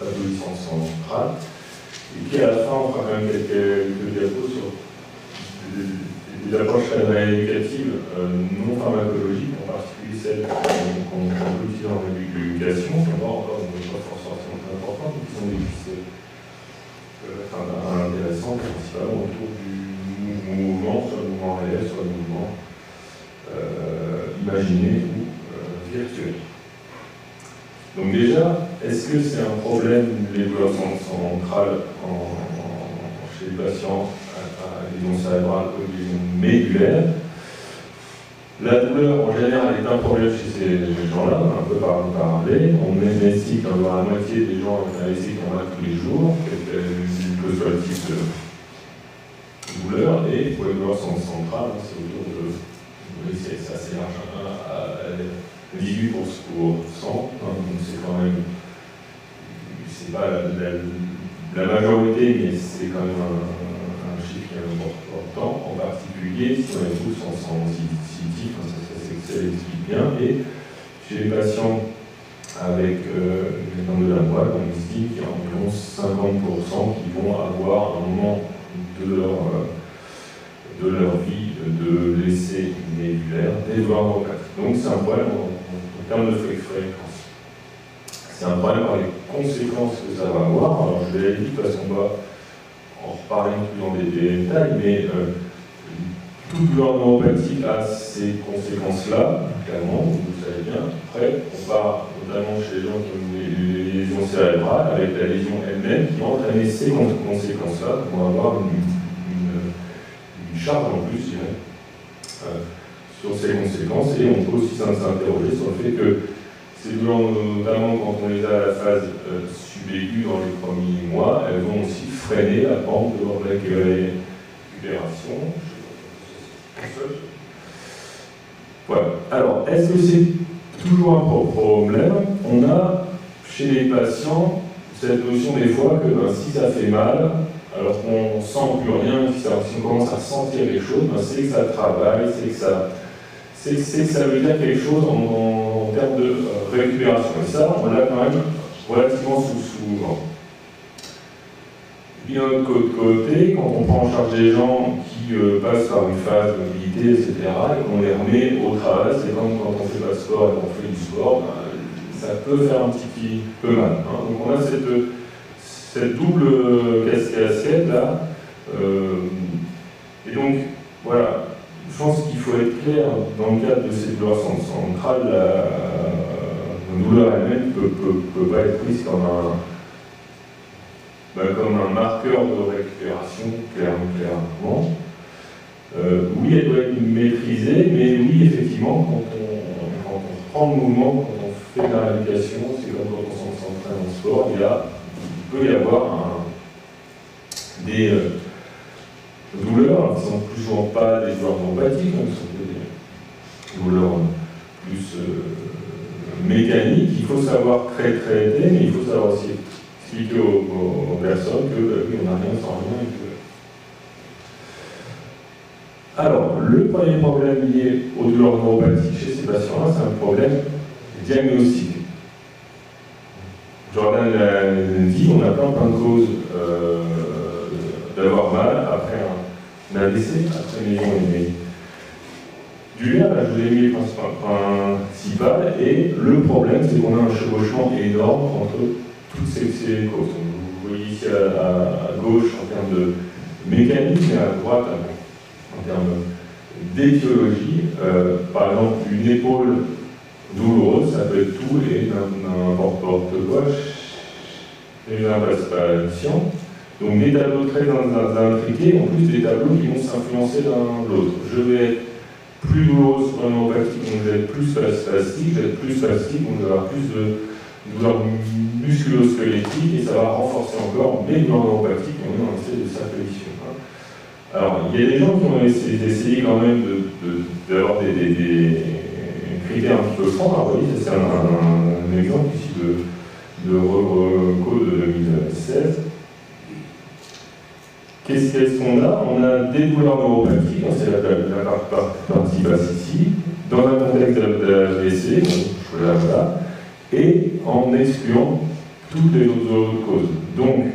pathologie centrale, et puis à la fin, on fera quand même quelques diapos sur des approches rééducatives non pharmacologiques, en particulier celles qu'on peut utiliser en rééducation, qui n'ont pas encore une force importante, mais qui sont des pistes intéressantes, principalement autour du mouvement, soit le mouvement réel, soit le mouvement imaginé ou virtuel. Donc déjà, est-ce que c'est un problème les douleurs centrales chez les patients à lésion cérébrale ou lésion médulaire? La douleur, en général, est un problème chez ces gens-là, on a un peu parlé. On estime qu'environ la moitié des gens avec un AVC qui en a tous les jours, quel que soit le type de douleur, et pour les douleurs centrales, c'est autour de, oui, c'est assez large, 18%, donc c'est quand même, c'est pas la majorité, mais c'est quand même un chiffre qui est important, en particulier si on est tous sensitifs, ça explique bien, et chez les patients avec les dents de la moelle, on estime qu'il y a environ 50% qui vont avoir à un moment de leur vie de l'essai médulaire des douleurs neuropathiques. Donc c'est un problème en termes de fréquence. C'est un problème par les conséquences que ça va avoir. Alors je vais aller vite parce qu'on va en reparler plus dans des détails, mais toute douleur neuropathique a ces conséquences-là, clairement, vous le savez bien. Après, on part notamment chez les gens qui ont des lésions cérébrales, avec la lésion elle-même, qui va entraîner ces conséquences-là. On va avoir une charge en plus, je dirais, sur ces conséquences, et on peut aussi s'interroger sur le fait que ces douleurs, notamment quand on les a à la phase subaiguë dans les premiers mois, elles vont aussi freiner la pente de leur récupération. Voilà. Alors, est-ce que c'est toujours un problème? On a chez les patients cette notion des fois que si ça fait mal, alors qu'on ne sent plus rien, si on commence à sentir les choses, c'est que ça travaille, c'est que ça veut dire quelque chose en termes de récupération. Et ça, on l'a quand même relativement souvent. Et puis d'un autre côté, quand on prend en charge des gens qui passent par une phase de mobilité, etc., et qu'on les remet au travail, c'est comme quand on fait pas de sport et qu'on fait du sport, ça peut faire un petit peu mal. Hein. Donc on a cette double casquette là. Et donc, voilà, je pense qu'il faut être clair dans le cadre de ces douleurs centrales, la douleur elle-même ne peut pas être prise comme un marqueur de récupération, clairement. Oui, elle doit être maîtrisée, mais oui, effectivement, quand on reprend le mouvement, quand on fait de la rééducation, c'est comme quand on s'entraîne en sport, il peut y avoir des douleurs qui ne sont plus souvent pas des douleurs neuropathiques, ce sont des douleurs plus mécaniques. Il faut savoir traiter, mais il faut savoir aussi expliquer aux personnes que oui, on n'a rien sans rien. Alors, le premier problème lié aux douleurs neuropathiques chez ces patients-là, c'est un problème diagnostique. Jordan l'a dit, on a plein de causes d'avoir mal après un AVC, après une lésion médulaire. Là, je vous ai mis les principales, et le problème, c'est qu'on a un chevauchement énorme entre toutes ces causes. Donc, vous voyez ici à gauche en termes de mécanique, et à droite en termes d'étiologie. Par exemple, une épaule douloureuse, ça peut être tout et n'importe quoi chez un patient. Donc des tableaux très intriqués, en plus des tableaux qui vont s'influencer l'un l'autre. Je vais être plus douloureuse sur un neuropathique, donc je vais être plus spastique, je vais être plus spastique, donc je vais avoir plus de douleurs musculo-squelettiques, et ça va renforcer encore mes douleurs neuropathiques, et on est dans l'essai de circulation. Alors, il y a des gens qui ont essayé quand même d'avoir des critères un petit peu francs. Alors, vous voyez, c'est un exemple ici de RECO de 2016. Qu'est-ce qu'on a? On a des douleurs neuropathiques, c'est la partie basse ici, dans un contexte d'AVC, voilà, et en excluant toutes les autres causes. Donc,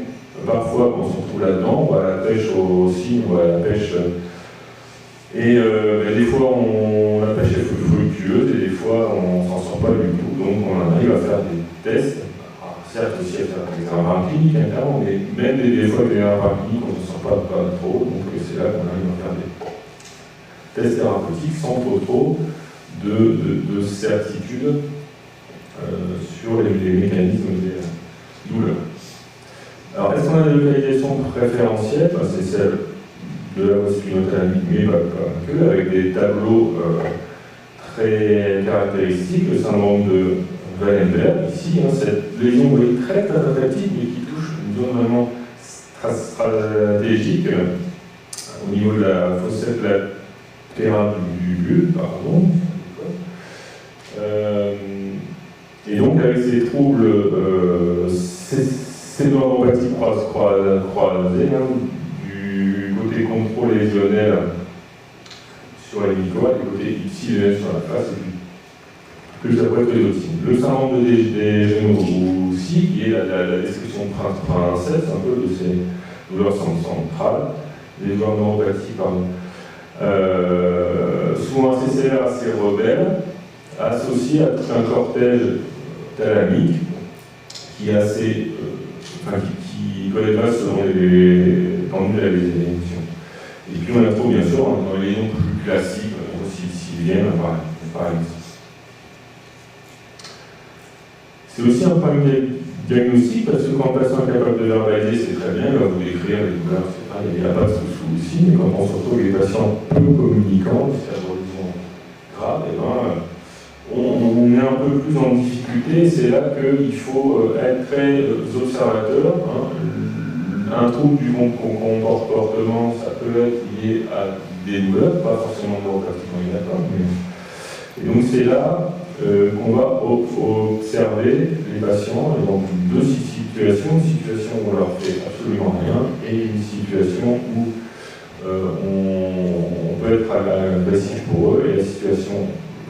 parfois, quand on se retrouve là-dedans, on va à la pêche au cygne, on va à la pêche. Des fois, la pêche est fructueuse et des fois, on s'en sort pas du tout. Donc, on arrive à faire des tests. Alors, certes, aussi à faire des examens cliniques, clairement, mais même des fois, des examens cliniques, on ne s'en sort pas trop. Donc, c'est là qu'on arrive à faire des tests thérapeutiques sans trop de certitude sur les mécanismes des douleurs. Alors, est-ce qu'on a des localisations préférentielles? C'est celle de la voie spinothalamique, mais pas que, avec des tableaux très caractéristiques. Le syndrome de Wallenberg, ici, cette lésion, vous voyez, très attaque, mais qui touche une zone vraiment stratégique au niveau de la fossette latérale du bulbe, pardon. Et donc, avec ces troubles, ces neuropathies croisées, du côté contrôle lésionnel sur les mycoles, du côté ipsilésionnel sur la face, et puis plus après que les autres signes. Le syndrome des genoux aussi, qui est la description princesse un peu de ces douleurs centrales, des douleurs neuropathies, pardon. Souvent assez sévère, assez rebelle, associé à tout un cortège thalamique qui est assez, qui peut être vaste selon les tendues et les émissions. Et puis on a trop bien sûr dans les lésions plus classiques, siciliennes par exemple. C'est aussi un problème diagnostic parce que quand le patient est capable de verbaliser, c'est très bien, il va vous décrire les douleurs, il n'y a pas de souci, mais quand on se retrouve avec des patients peu communicants, c'est-à-dire des lésions graves, et on est un peu plus en difficulté. C'est là qu'il faut être très observateur. Un trouble du comportement, ça peut être lié à des douleurs, pas forcément neuropathiques, on est d'accord, mais... Et donc c'est là qu'on va observer les patients dans deux situations, une situation où on leur fait absolument rien et une situation où on peut être agressif pour eux, et la situation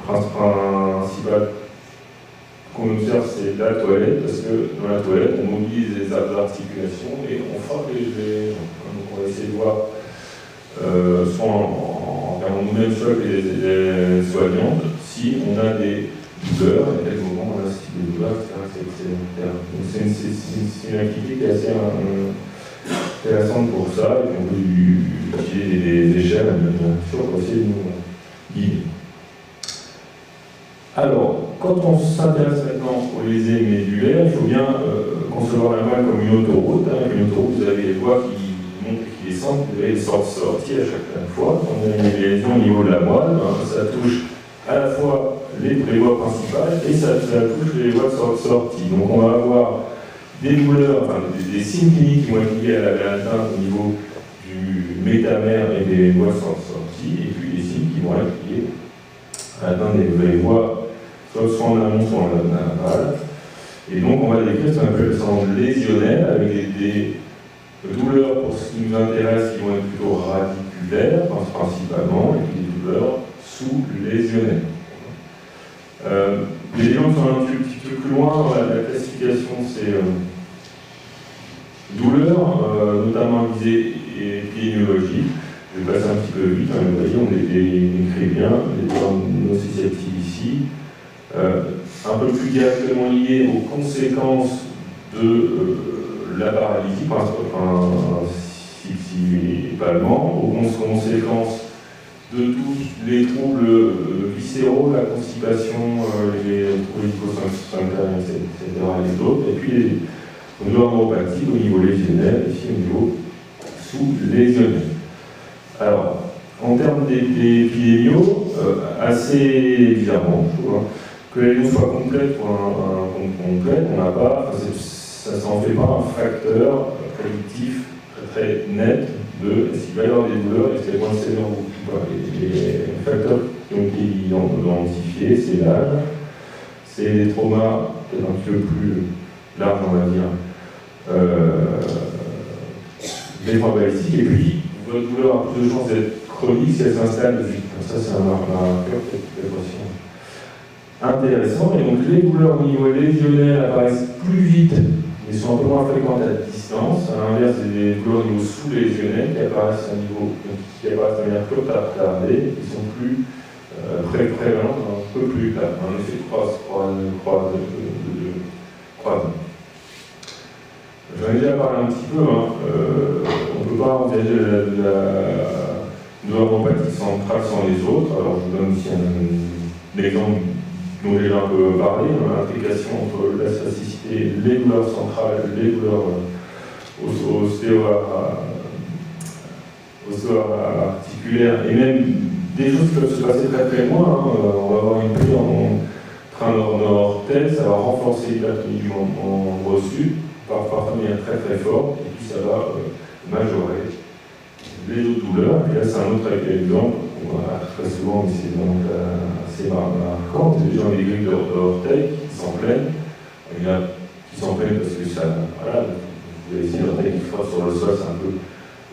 principale qu'on observe, c'est la toilette, parce que dans la toilette, on mobilise les articulations et on frappe les gens. Donc on va essayer de voir, soit en regardant nous-mêmes, soit les soignantes, si on a des douleurs, à quel moment on a ce type de douleurs, etc. Donc c'est une activité qui est assez intéressante pour ça, et puis on peut utiliser des échelles, bien sûr, pour essayer de nous guider. Alors, quand on s'intéresse maintenant aux lésés médulaires, il faut bien concevoir la moelle comme une autoroute. Une autoroute, vous avez les voies qui montent et qui descendent, vous avez des sorties à chaque fois. Quand on a une lésion au niveau de la moelle, ça touche à la fois les voies principales et ça touche les voies de sortie. Donc on va avoir des douleurs, des signes cliniques qui vont être liés à l'atteinte au niveau du métamère et des voies de sortie, et puis des signes qui vont être liés à l'atteinte des voies soit en amont, soit en aval. Et donc, on va décrire ce qu'on appelle le syndrome lésionnel, avec des douleurs, pour ce qui nous intéresse, qui vont être plutôt radiculaires, principalement, et puis des douleurs sous-lésionnelles. Les gens qui sont un petit peu plus loin, la classification, c'est douleurs, notamment visées épidémiologiques. Je vais passer un petit peu vite, vous voyez, on décrit bien les douleurs nociceptives ici. Un peu plus directement lié aux conséquences de la paralysie, principalement, aux conséquences de tous les troubles viscéraux, la constipation, les troubles hyposphinctériens, etc. et les autres, et puis les douleurs neuropathiques au niveau lésionnel, ici au niveau sous-lésionnel. Alors, en termes d'épidémiaux, assez bizarrement, je trouve, que la lésion soit complète ou incomplète, on n'a pas, ça ne s'en fait pas un facteur prédictif très net de est-ce qu'il va y avoir des douleurs, est-ce qu'il y a moins de sévères ou pas. Les facteurs qui ont été identifiés, c'est l'âge, c'est les traumas peut-être un petit peu plus larges, on va dire, des traumas balistiques, et puis votre douleur a plus de chances d'être chronique si elle s'installe vite. Ça, c'est un marqueur qui peut être aussi intéressant. Et donc les douleurs au niveau lésionnel apparaissent plus vite sont un peu moins fréquentes à distance, à l'inverse des douleurs au niveau sous-lésionnel qui apparaissent qui apparaissent de manière plus retardée, qui sont plus prévalentes, un peu plus tard, un effet de croisement. J'en ai déjà parlé un petit peu, hein. On ne peut pas envisager la douleur neuropathique centrale sans les autres. Alors je vous donne ici un exemple dont j'ai déjà un peu parlé, l'implication entre la spasticité, les douleurs centrales, les douleurs ostéo-articulaires, et même des choses qui peuvent se passer très très loin. Hein. On va avoir une plaie en train d'orteil, ça va renforcer l'hypertonie du membre reçu, parfois de manière très très forte, et puis ça va majorer les autres douleurs. Et là c'est un autre exemple, on a très souvent, mais c'est donc assez marquant, c'est des gens avec des grippes d'orteil qui s'en plaignent. Il y en a qui s'en plaignent parce que ça, voilà, vous avez ici l'orteil qui frappe sur le sol, c'est un peu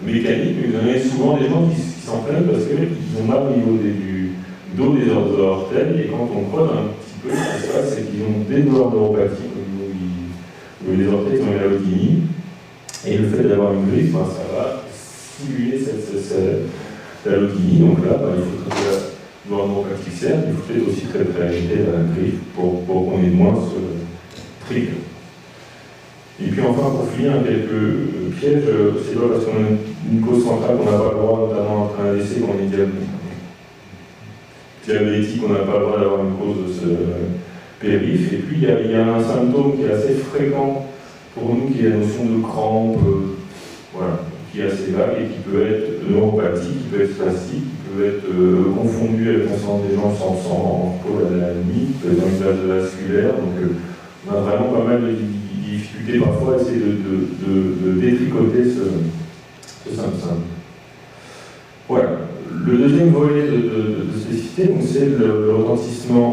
mécanique, mais vous avez souvent des gens qui s'en plaignent parce qu'ils ont mal au niveau du dos des orteils, et quand on creuse un petit peu, ce qui se passe, c'est qu'ils ont des douleurs neuropathiques au niveau des orteils qui ont une allodynie, et le fait d'avoir une griffe, ben, ça va stimuler cette allodynie. Donc là, ben, il faut traiter la douleur neuropathique, certes, il faut peut-être aussi traiter la griffe pour qu'on ait moins ce trigger. Et puis enfin, pour finir, quelques pièges, c'est pas parce qu'on a une cause centrale qu'on n'a pas le droit, notamment après un décès, qu'on est diabétique, on n'a pas le droit d'avoir une cause de ce périph'. Et puis il y a un symptôme qui est assez fréquent pour nous, qui est la notion de crampe, voilà, qui est assez vague et qui peut être neuropathique, qui peut être spastique, qui peut être confondu avec l'ensemble des gens sans repos la nuit, qui peut être dans une base vasculaire. Donc on a vraiment pas mal de difficulté parfois à essayer de détricoter ce symptôme. Voilà. Le deuxième volet de spécificité, c'est le retentissement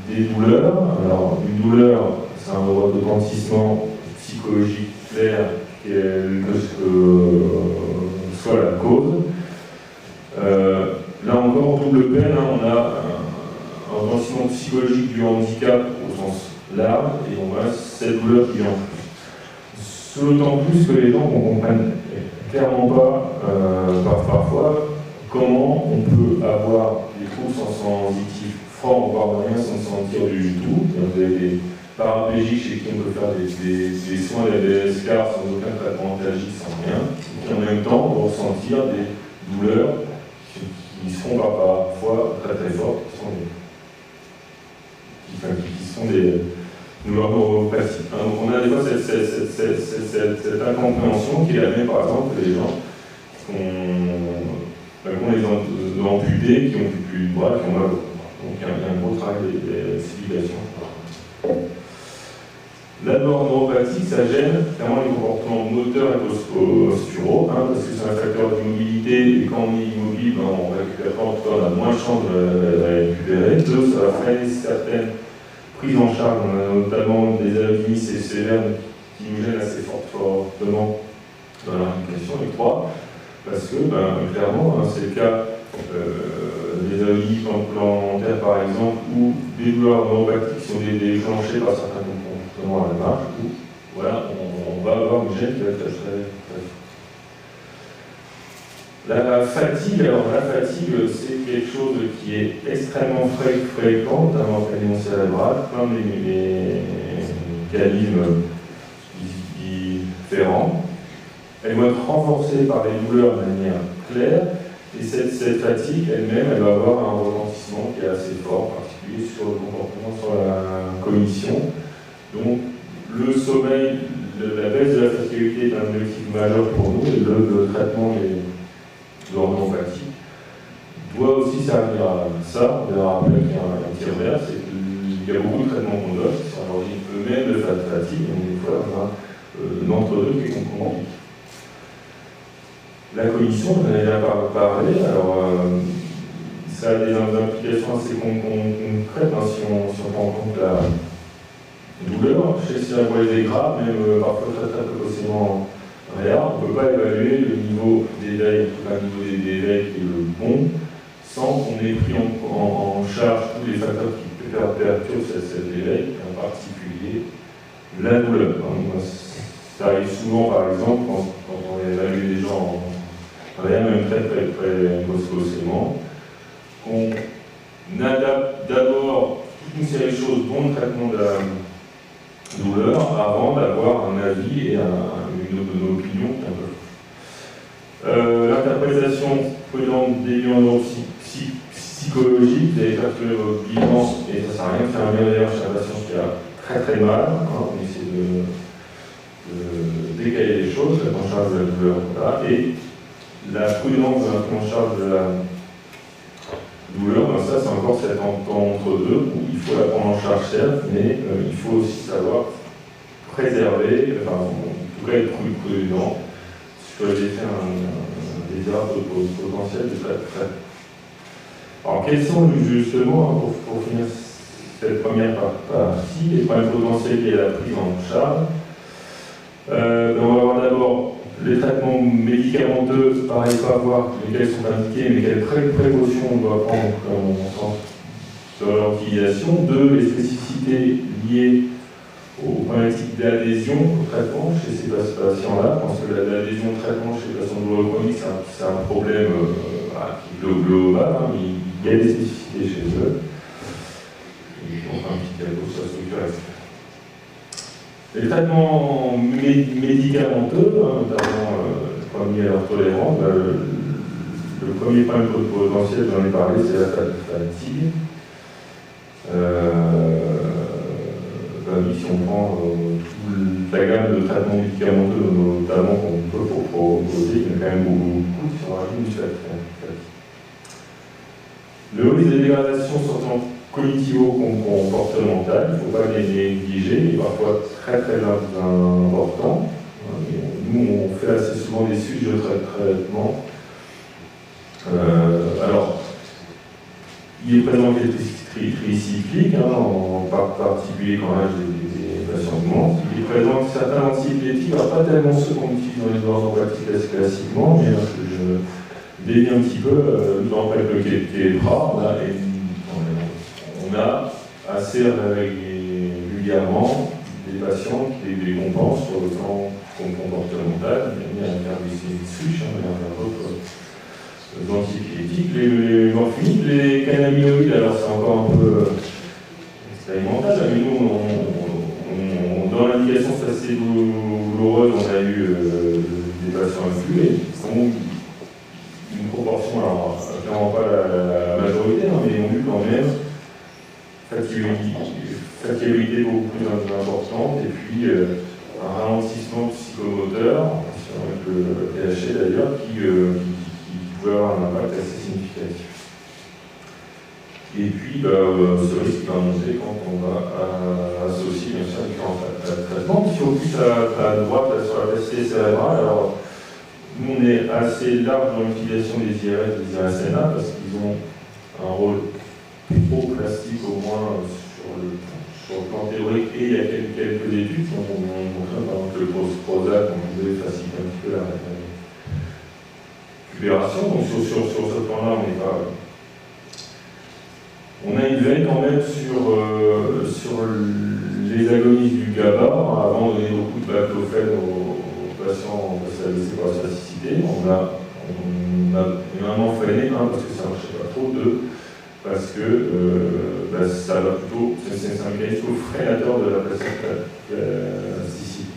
des douleurs. Alors, une douleur, c'est un retentissement psychologique clair, quelle que soit la cause. Là encore, double peine, hein, on a un retentissement psychologique du handicap au sens large, et on a cette douleur qui vient en plus. D'autant plus que les gens ne comprennent clairement pas, parfois, comment on peut avoir des troubles sensitifs forts, voire moyens, sans se sentir du tout. Vous avez des paraplégiques chez qui on peut faire des soins des SCAR sans aucun traitement antalgique, sans rien. Et puis en même temps, on va ressentir des douleurs qui seront parfois très très fortes, qui sont des douleurs neuropathiques. Donc on a des fois cette incompréhension qui est la même, par exemple, que les gens qu'on les a amputés, qui ont plus de bras, qui ont mal au bras. Donc il y a un gros travail de civilisation. La douleur neuropathique, ça gêne clairement les comportements moteurs et posturaux, parce que c'est un facteur d'immobilité, et quand on est immobile, on récupère pas, en tout cas on a moins de chances de récupérer. Deux, ça va freiner certaines prises en charge, on a notamment des allodynies sévères qui nous gênent assez fortement dans la rééducation. Et trois, parce que, clairement, c'est le cas des allodynies plantaires, par exemple, ou des douleurs neuropathiques qui sont déclenchées par certains comportements à la marche, où voilà, on va avoir une gêne qui va être très forte. La fatigue, alors la fatigue, c'est quelque chose qui est extrêmement fréquent, notamment après l'émotion cérébrale, plein de mécanismes différents. Elle va être renforcée par les douleurs de manière claire, et cette fatigue elle-même, elle va avoir un retentissement qui est assez fort, en particulier sur le comportement, sur la cognition. Donc le sommeil, la baisse de la fatigabilité est un objectif majeur pour nous, et le traitement des neuropathiques doit aussi servir à ça. On verra après qu'il y a un tir vert, c'est qu'il y a beaucoup de traitements qu'on donne, qui sont aujourd'hui eux-mêmes de fatigue, mais des fois on a l'entre-deux qui est compliqué. La cognition, j'en ai déjà parlé, alors ça a des implications assez concrètes, si on prend en compte la douleur. Chez le cérébroïde grave, même parfois très précocement réa, on ne peut pas évaluer le niveau d'éveil, en tout cas le niveau d'éveil qui est le bon, sans qu'on ait pris en charge tous les facteurs qui perturbent cet éveil, en particulier la douleur. Ça arrive souvent, par exemple, quand on évalue des gens en réel, même très précocement, qu'on adapte d'abord toute une série de choses, dont le traitement de la douleur, avant d'avoir un avis et une opinion. L'interprétation prudente des violences psychologiques, des facteurs de vivance, et ça ne sert à rien de faire un lien d'ailleurs chez un patient qui a très mal, on essaie de décaler les choses, la prise en charge de la douleur, voilà, et la prudence de la prise en charge de la douleur, ben ça c'est encore cet entre deux où il faut la prendre en charge certes, mais il faut aussi savoir préserver, enfin en tout cas être prudent sur les effets indésirables potentiels de traitement. Alors quels sont justement, pour finir cette première partie, les problèmes potentiels liés à la prise en charge? On va voir d'abord les traitements médicamenteux, pareil, pas voir lesquels sont indiqués, mais quelles précautions on doit prendre dans leur utilisation. 2. Les spécificités liées aux problématiques d'adhésion au traitement chez ces patients-là, parce que l'adhésion au traitement chez les patients douloureux chroniques, c'est un problème qui est global, hein, il y a des spécificités chez eux. On fera un petit diapo sur la structure, etc. Les traitements médicamenteux, notamment le premier à leur tolérance, le premier problème potentiel, j'en ai parlé, c'est la fatigue. Si on prend toute la gamme de traitements médicamenteux, notamment qu'on peut proposer, il y en a quand même beaucoup qui sont rapides du fatigue. Le risque de dégradation sur le plan cognitivo-comportemental, il ne faut pas les négliger, il est parfois très important. Nous, on fait assez souvent des suites de traitement. Alors, il est présent tricyclique, en particulier quand l'âge des patients augmente. Il est présent certains antiépileptiques, alors pas tellement ceux qu'on utilise dans les orthopathies classiquement, mais je dévie un petit peu, dans le Keppra, on a assez régulièrement des patients qui décompensent sur le plan comportemental, il y a un switch, il y a d'autres antiépileptiques, les morphiniques, les cannabinoïdes, alors c'est encore un peu expérimental, mais nous, dans l'indication c'est assez douloureuse, on a eu des patients inclus, et une proportion, alors clairement pas la majorité, mais ils ont eu quand même fatigabilité beaucoup plus importante, et puis un ralentissement psychomoteur, avec le THC d'ailleurs, qui pouvait avoir un impact assez significatif. Et puis, ce risque va monter quand on va associer bien sûr différents traitements qui focusent à droite sur la plasticité cérébrale. Alors, nous, on est assez large dans l'utilisation des IRS et des IRSNA parce qu'ils ont un rôle pro-plastique au moins sur le plan théorique, et il y a quelques études qui ont montré par exemple que le Prozac, on pouvait faciliter un petit peu la récupération. Donc sur ce plan-là, on a une veille quand même sur les agonistes du GABA, avant de donner beaucoup de baclofène aux patients passés par la spasticité. On a énormément freiné, parce que ça ne marchait pas trop, 2, parce que ça va plutôt, c'est un mécanisme freinateur de la plasticité.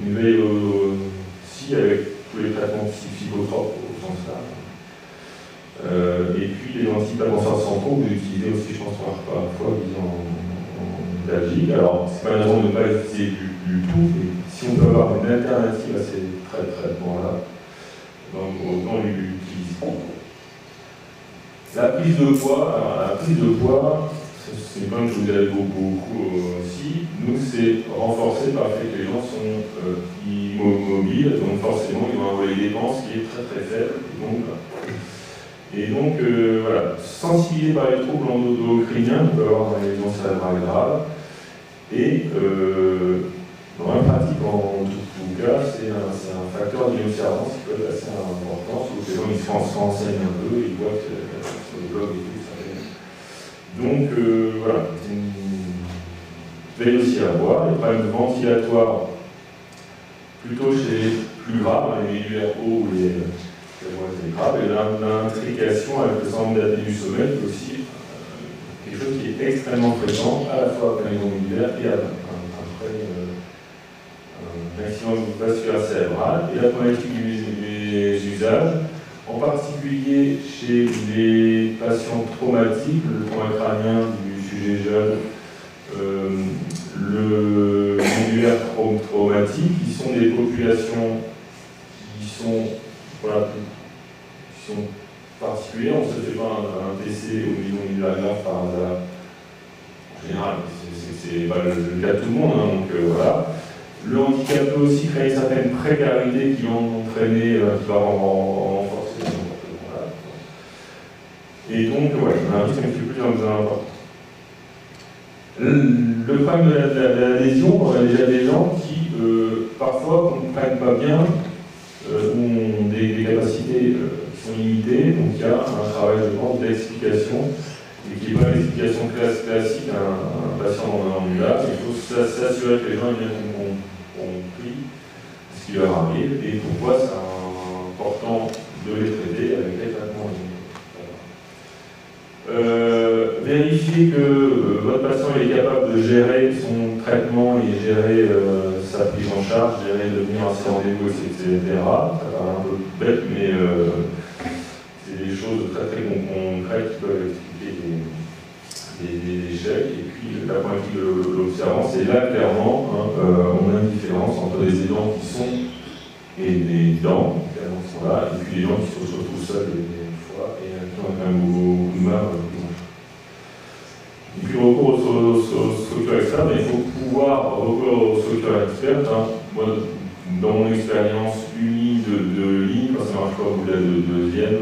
Une veille aussi avec tous les traitements psychotropes au sens large. Et puis les antihypertenseurs centraux, vous utilisez aussi, je pense, parfois en Belgique. Alors, c'est pas une raison de ne pas les utiliser du tout, mais si on peut avoir une alternative à ces traitements-là, donc autant l'utiliser. La prise de poids, c'est une point que je vous avais beaucoup aussi. Nous, c'est renforcé par le fait que les gens sont immobiles, donc forcément, ils vont avoir des dépenses qui est très faible. Et donc, voilà, sensibilisé par les troubles endocriniens, on peut avoir une lésion cérébrale grave. Et dans la pratique, en tout cas, c'est un facteur d'immunobservance qui peut être assez important, sauf que les gens ils se renseignent un peu, ils voient que sur le blog et tout, ça fait. Donc, voilà, c'est une veille aussi à voir. Les problèmes ventilatoires plutôt chez les plus graves, les médulaires hauts ou les graves, et l'intrication avec le syndrome d'apnée du sommeil est aussi quelque chose qui est extrêmement fréquent, à la fois avec les médulaires et après un accident vasculaire cérébral. Et la problématique des usages, en particulier chez les patients traumatiques, le trauma crânien du sujet jeune, le médulaire traumatique, qui sont des populations qui sont, voilà, qui sont particulières. On ne se fait pas un TC au niveau médulaire grave par hasard. En général, c'est pas le cas de tout le monde, hein, donc voilà. Le handicap peut aussi créer une certaine précarité qui vont entraîner, qui va renforcer. Voilà. Et donc, ouais, on a un risque un petit peu plus important. Le problème de la lésion, on a déjà des gens qui, parfois, ne comprennent pas bien, ou ont des capacités qui sont limitées, donc il y a un travail, je pense, d'explication, et qui n'est pas l'explication classique à un patient dans un handicap. Il faut s'assurer que les gens aient bien compris ce qui leur arrive et pourquoi c'est important de les traiter avec les traitements. Vérifier que votre patient est capable de gérer son traitement et gérer sa prise en charge, gérer de venir à ses rendez-vous, etc. Ça paraît un peu bête, mais c'est des choses très très concrètes qui peuvent expliquer des échecs. Et puis la problématique de l'observance, c'est là clairement, on a une différence entre des aidants qui sont et des dents qui sont là, et puis des gens qui se retrouvent seuls des fois et qui ont quand même beaucoup de mal. Et puis recours aux structures externes, il faut pouvoir recourir aux structures externes. Moi, dans mon expérience unie de ligne, quand ça marche pas au bout de la deuxième,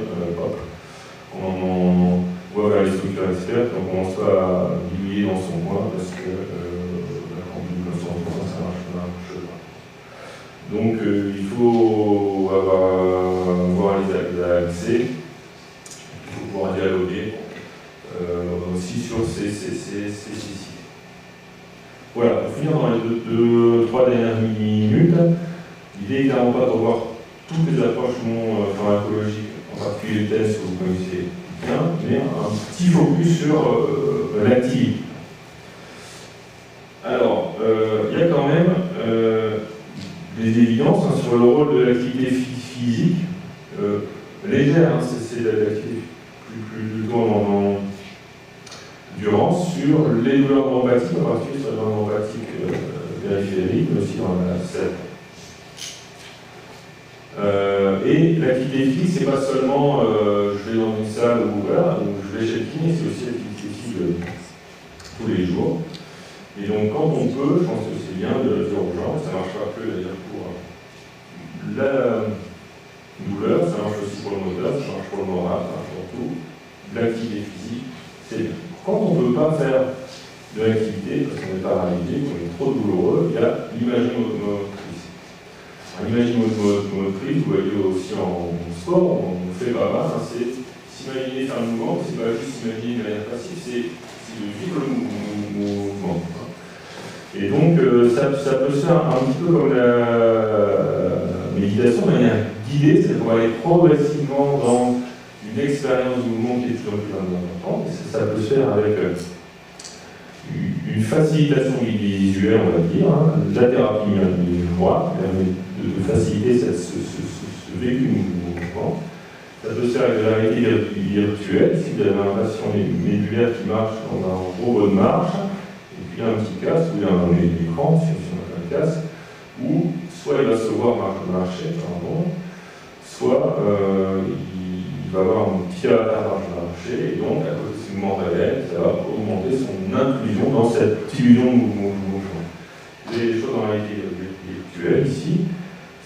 on va vers les structures externes, on commence pas à diluer dans son coin parce que quand on dit ça marche pas. Donc il faut avoir les accès, il faut pouvoir dialoguer. Aussi sur ces spécificités. Voilà, pour finir dans les 3 dernières minutes, l'idée n'est clairement pas de revoir toutes les approches pharmacologiques, en particulier les tests que vous connaissez bien, mais un petit focus sur l'activité. Alors, il y a quand même des évidences sur le rôle de l'activité physique légère, c'est l'activité plutôt en sur les douleurs neuropathiques, en particulier sur les douleurs neuropathiques périphériques, mais aussi dans la selle. Et l'activité physique, c'est pas seulement je vais dans une salle ou je vais chez le kiné, c'est aussi l'activité physique tous les jours. Et donc quand on peut, je pense que c'est bien de le dire aux gens, ça marche pas que d'ailleurs pour la douleur, ça marche aussi pour le moteur, ça marche pour le moral, ça marche pour tout. L'activité physique, c'est bien. Quand on ne peut pas faire de l'activité, parce qu'on est paralysé, qu'on est trop douloureux, il y a l'imagerie motrice. L'imagerie motrice, vous voyez aussi en sport, on fait pas mal, c'est s'imaginer faire le mouvement, c'est pas juste s'imaginer de manière passive, c'est de vivre le mouvement. Et donc, ça peut se faire un petit peu comme la méditation, de manière guidée, c'est-à-dire qu'on va aller progressivement dans une expérience du mouvement qui est de plus en plus importante. Ça peut se faire avec une facilitation visuelle, on va dire, la thérapie miroir, qui permet de faciliter ce vécu du mouvement. Ça peut se faire avec de la réalité virtuelle, si vous avez un patient médulaire qui marche dans un robot de marche, et puis un petit casque, ou un écran, si on a un casque, où soit il va se voir marcher, soit il va avoir un petit avatar marcher, et donc, à cause de ce mouvement réel, ça va augmenter son inclusion dans cette illusion de mouvement. Vous avez des choses dans la réalité virtuelle ici.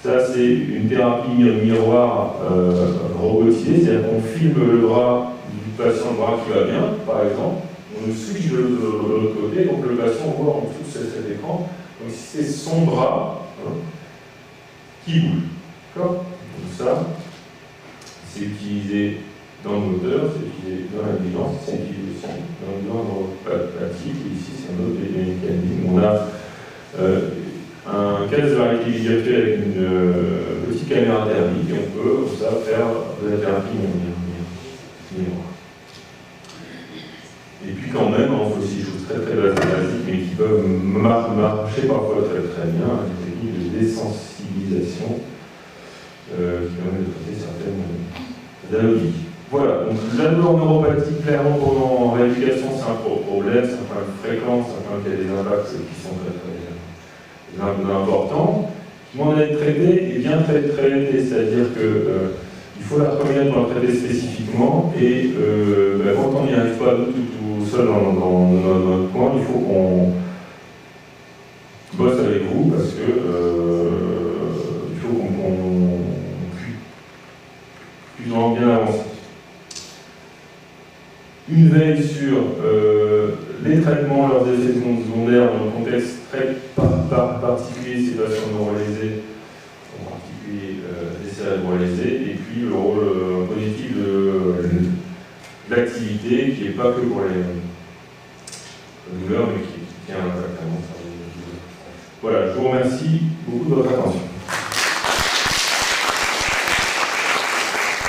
Ça, c'est une thérapie miroir robotisée, c'est-à-dire qu'on filme le bras du patient, le bras qui va bien, par exemple, on le switch de l'autre côté, donc le patient voit en dessous de cet écran, donc c'est son bras qui bouge. D'accord ? Donc ça, c'est utilisé dans le moteur, c'est utilisé dans la vigilance, c'est utilisé aussi dans le neuropathique, et ici c'est un autre mécanisme. On a un casque de réalité virtuelle avec une petite caméra thermique et on peut comme ça faire de la thérapie miroir. Et puis quand même, on fait aussi des choses très très basiques mais qui peuvent marcher parfois très très bien, des techniques de désensibilisation qui permettent de traiter certaines anomalies. Voilà, donc la neuropathie, clairement, pendant rééducation, c'est un problème, c'est un problème fréquent, c'est un problème qui a des impacts qui sont très importants. Qui m'en est traité et bien traité, c'est-à-dire qu'il faut la première pour la traiter spécifiquement, et quand on n'y arrive pas tout seul dans notre coin, il faut qu'on bosse avec vous, parce que il faut qu'on puisse vraiment bien avancer. Une veille sur les traitements, leurs effets secondaires dans un contexte très particulier, ces patients neurolésés, en particulier les cérébrolésés, et puis le rôle positif de l'activité, qui n'est pas que pour les douleurs, mais qui tient exactement ça. Voilà, je vous remercie beaucoup de votre attention.